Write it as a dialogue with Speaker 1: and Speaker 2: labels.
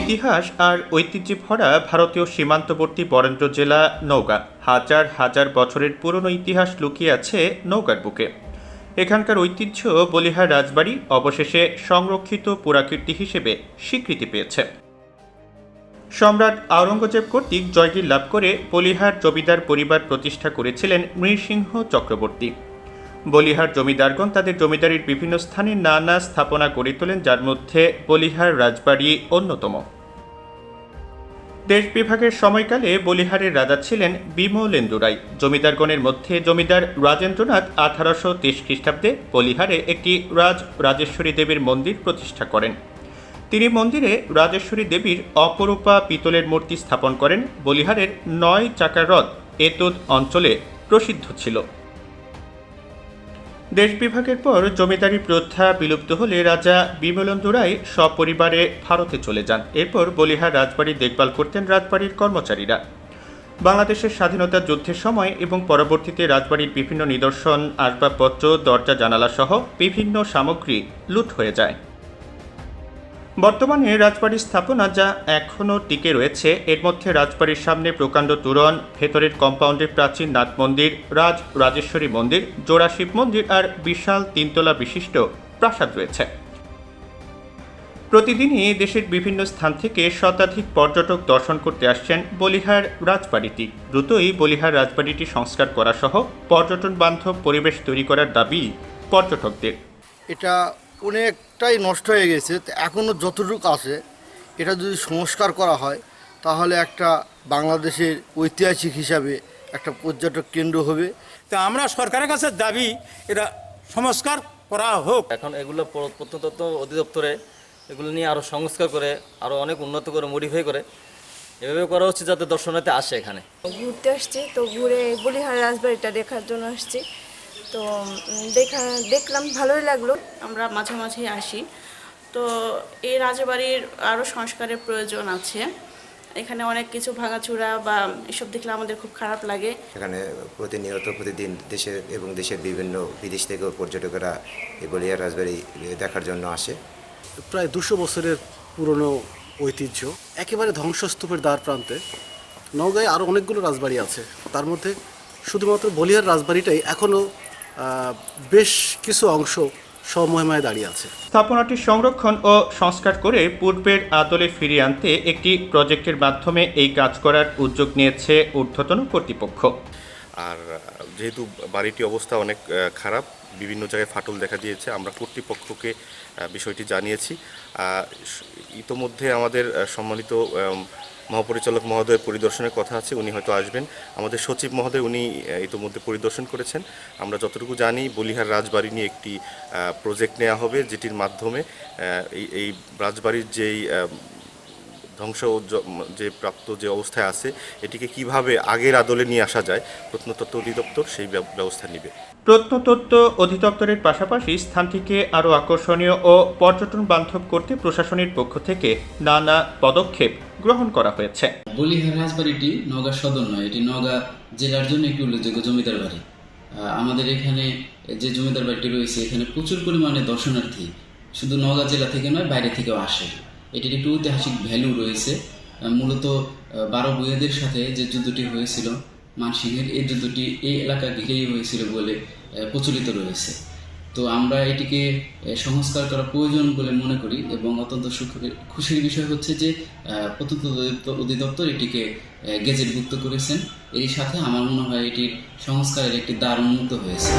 Speaker 1: ইতিহাস আর ঐতিহ্যে ভরা ভারতীয় সীমান্তবর্তী বরেন্দ্র জেলা নওগাঁ হাজার হাজার বছরের পুরনো ইতিহাস লুকিয়ে আছে নওগাঁর বুকে। এখানকার ঐতিহ্য বলিহার রাজবাড়ি অবশেষে সংরক্ষিত পুরাকীর্তি হিসেবে স্বীকৃতি পেয়েছে। সম্রাট আওরঙ্গজেব কর্তৃক জয়গীর লাভ করে বলিহার জমিদার পরিবার প্রতিষ্ঠা করেছিলেন নৃসিংহ চক্রবর্তী। বলিহার জমিদারগণ তাদের জমিদারির বিভিন্ন স্থানে নানা স্থাপনা গড়ে তোলেন, যার মধ্যে বলিহার রাজবাড়ি অন্যতম। দেশ বিভাগের সময়কালে বলিহারের রাজা ছিলেন বিমলেন্দু রায়। জমিদারগণের মধ্যে জমিদার রাজেন্দ্রনাথ 1823 খ্রিস্টাব্দে বলিহারে একটি রাজেশ্বরী দেবীর মন্দির প্রতিষ্ঠা করেন। তিনি মন্দিরে রাজেশ্বরী দেবীর অপরূপা পিতলের মূর্তি স্থাপন করেন। বলিহারের 9 চাকার রথ এতদ অঞ্চলে প্রসিদ্ধ ছিল। দেশ বিভাগের পর জমিদারি প্রথা বিলুপ্ত হলে রাজা বিমলেন্দু রায় সপরিবারে ভারতে চলে যান। এরপর বলিহার রাজবাড়ির দেখভাল করতেন রাজবাড়ির কর্মচারীরা। বাংলাদেশের স্বাধীনতা যুদ্ধের সময় এবং পরবর্তীতে রাজবাড়ির বিভিন্ন নিদর্শন, আসবাবপত্র, দরজা জানালা সহ বিভিন্ন সামগ্রী লুট হয়ে যায়। বর্তমানে রাজবাড়ির স্থাপনা যা এখনও টিকে রয়েছে, এর মধ্যে রাজবাড়ির সামনে প্রকাণ্ড তোরণ, ভেতরের কম্পাউন্ডে প্রাচীন নাথ মন্দির, রাজেশ্বরী মন্দির, জোড়া শিব মন্দির আর বিশাল 3 তলা বিশিষ্ট প্রাসাদ রয়েছে। প্রতিদিনই দেশের বিভিন্ন স্থান থেকে শতাধিক পর্যটক দর্শন করতে আসছেন বলিহার রাজবাড়িটি। দ্রুতই বলিহার রাজবাড়িটি সংস্কার করা সহ পর্যটন বান্ধব পরিবেশ তৈরি করার দাবি পর্যটকদের।
Speaker 2: এটা অনেকটাই নষ্ট হয়ে গেছে, এখনও যতটুকু আছে এটা যদি সংস্কার করা হয় তাহলে একটা বাংলাদেশের ঐতিহাসিক হিসাবে একটা পর্যটক কেন্দ্র হবে।
Speaker 3: তা আমরা সরকারের কাছে দাবি এটা সংস্কার করা হোক।
Speaker 4: এখন এগুলো প্রত্নতত্ত্ব অধিদপ্তরে এগুলো নিয়ে আরও সংস্কার করে আরও অনেক উন্নত করে মডিফাই করে এভাবে করা হচ্ছে যাতে দর্শনার্থী আসে। এখানে
Speaker 5: ঘুরতে আসছি, তো ঘুরে বলিহার রাজবাড়িটা দেখার জন্য আসছি, তো দেখলাম ভালোই লাগলো।
Speaker 6: আমরা মাঝে মাঝে আসি, তো এই রাজবাড়ির আরও সংস্কারের প্রয়োজন আছে। এখানে অনেক কিছু ভাঙাচুরা বা এসব দেখলে আমাদের খুব খারাপ লাগে।
Speaker 7: এখানে প্রতিদিন দেশের এবং দেশের বিভিন্ন বিদেশ থেকেও পর্যটকেরা এই বলিহার রাজবাড়ি দেখার জন্য আসে।
Speaker 8: প্রায় 200 বছরের পুরনো ঐতিহ্য একেবারে ধ্বংসস্তূপের দ্বার প্রান্তে। নওগাঁয় আরও অনেকগুলো রাজবাড়ি আছে, তার মধ্যে শুধুমাত্র বলিহার রাজবাড়িটাই এখনও বেশ কিছু অংশ স্বমহিমায় দাঁড়িয়ে আছে।
Speaker 1: স্থাপনাটি সংরক্ষণ ও সংস্কার করে পূর্বের আদলে ফিরিয়ে আনতে একটি প্রজেক্টের মাধ্যমে এই কাজ করার উদ্যোগ নিয়েছে ঊর্ধ্বতন কর্তৃপক্ষ।
Speaker 9: আর যেহেতু বাড়িটির অবস্থা অনেক খারাপ, বিভিন্ন জায়গায় ফাটল দেখা দিয়েছে, আমরা কর্তৃপক্ষকে বিষয়টি জানিয়েছি। ইতোমধ্যে আমাদের সম্মানিত মহাপরিচালক মহোদয়ের পরিদর্শনের কথা আছে, উনি হয়তো আসবেন। আমাদের সচিব মহোদয় উনি ইতোমধ্যে পরিদর্শন করেছেন। আমরা যতটুকু জানি বলিহার রাজবাড়ি নিয়ে একটি প্রজেক্ট নেওয়া হবে, যেটির মাধ্যমে এই রাজবাড়ির যেই ধ্বংস যে প্রাপ্ত যে অবস্থায় আছে এটিকে কিভাবে আগের আদলে নিয়ে আসা যায়, প্রত্নতত্ত্ব অধিদপ্তর সেই ব্যবস্থা নেবে।
Speaker 1: প্রত্নতত্ত্ব অধিদপ্তরের পাশাপাশি স্থানটিকে আরও আকর্ষণীয় ও পর্যটন বান্ধব করতে প্রশাসনের পক্ষ থেকে নানা পদক্ষেপ গ্রহণ করা হয়েছে।
Speaker 10: বলিহার রাজবাড়িটি নওগাঁ সদর নয়, এটি নওগাঁ জেলার জন্য একটি উল্লেখযোগ্য জমিদার বাড়ি। আমাদের এখানে যে জমিদার বাড়িটি রয়েছে, এখানে প্রচুর পরিমাণে দর্শনার্থী শুধু নওগাঁ জেলা থেকে নয়, বাইরে থেকেও আসে। এটির একটি ঐতিহাসিক ভ্যালু রয়েছে। মূলত 12 ভূঁইয়াদের সাথে যে যুদ্ধটি হয়েছিল মানসিংহের, এই যুদ্ধটি এই এলাকা ঘিরেই হয়েছিল বলে প্রচলিত রয়েছে। তো আমরা এটিকে সংস্কার করা প্রয়োজন বলে মনে করি এবং অত্যন্ত খুশির বিষয় হচ্ছে যে প্রত্নতত্ত্ব অধিদপ্তর এটিকে গেজেটভুক্ত করেছেন। এর সাথে আমার মনে হয় এটির সংস্কারের একটি দ্বার উন্মুক্ত হয়েছে।